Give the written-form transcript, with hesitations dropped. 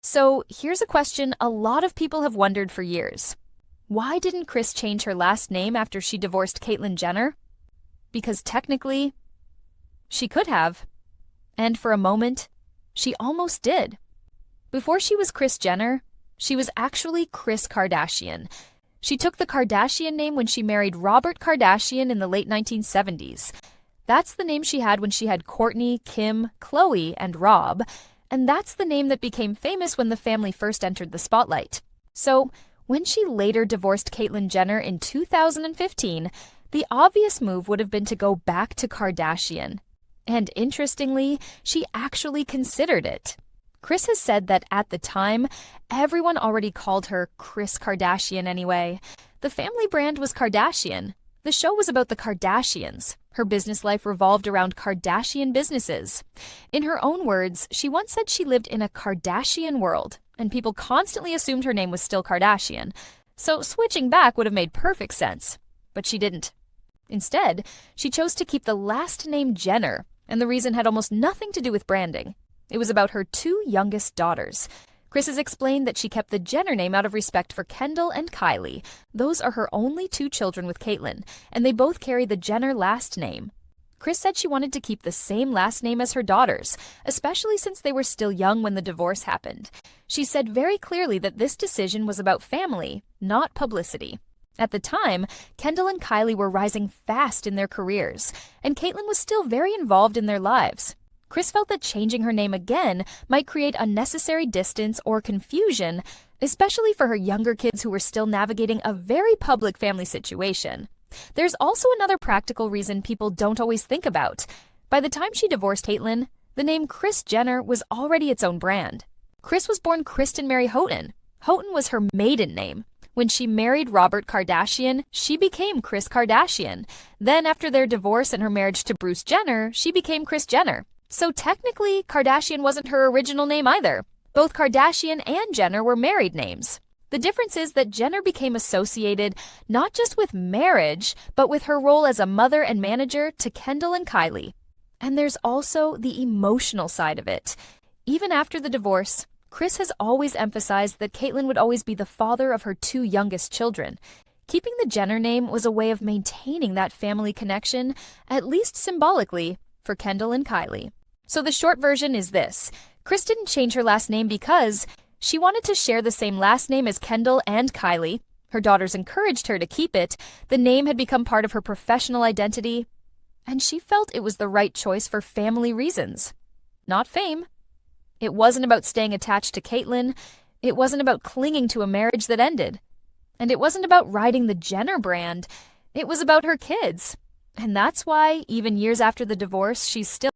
So here's a question a lot of people have wondered for years. Why didn't Kris change her last name after she divorced Caitlyn Jenner? Because technically, she could have. And for a moment, she almost did. Before she was Kris Jenner, she was actually Kris Kardashian. She took the Kardashian name when she married Robert Kardashian in the late 1970s. That's the name she had when she had Kourtney, Kim, Khloe, and Rob. And that's the name that became famous when the family first entered the spotlight. So, when she later divorced Caitlyn Jenner in 2015, the obvious move would have been to go back to Kardashian. And interestingly, she actually considered it. Kris has said that at the time, everyone already called her Kris Kardashian anyway. The family brand was Kardashian. The show was about the Kardashians. Her business life revolved around Kardashian businesses. In her own words, she once said she lived in a Kardashian world, and people constantly assumed her name was still Kardashian. So switching back would have made perfect sense. But she didn't. Instead, she chose to keep the last name Jenner, and the reason had almost nothing to do with branding. It was about her two youngest daughters. Kris has explained that she kept the Jenner name out of respect for Kendall and Kylie. Those are her only two children with Caitlyn, and they both carry the Jenner last name. Kris said she wanted to keep the same last name as her daughters, especially since they were still young when the divorce happened. She said very clearly that this decision was about family, not publicity. At the time, Kendall and Kylie were rising fast in their careers, and Caitlyn was still very involved in their lives. Kris felt that changing her name again might create unnecessary distance or confusion, especially for her younger kids who were still navigating a very public family situation. There's also another practical reason people don't always think about. By the time she divorced Caitlyn, the name Kris Jenner was already its own brand. Kris was born Kristen Mary Houghton. Houghton was her maiden name. When she married Robert Kardashian, she became Kris Kardashian. Then after their divorce and her marriage to Bruce Jenner, she became Kris Jenner. So technically, Kardashian wasn't her original name either. Both Kardashian and Jenner were married names. The difference is that Jenner became associated not just with marriage, but with her role as a mother and manager to Kendall and Kylie. And there's also the emotional side of it. Even after the divorce, Kris has always emphasized that Caitlyn would always be the father of her two youngest children. Keeping the Jenner name was a way of maintaining that family connection, at least symbolically, for Kendall and Kylie. So the short version is this. Kris didn't change her last name because she wanted to share the same last name as Kendall and Kylie. Her daughters encouraged her to keep it. The name had become part of her professional identity, and she felt it was the right choice for family reasons, not fame. It wasn't about staying attached to Caitlyn. It wasn't about clinging to a marriage that ended. And it wasn't about riding the Jenner brand. It was about her kids. And that's why, even years after the divorce, she's still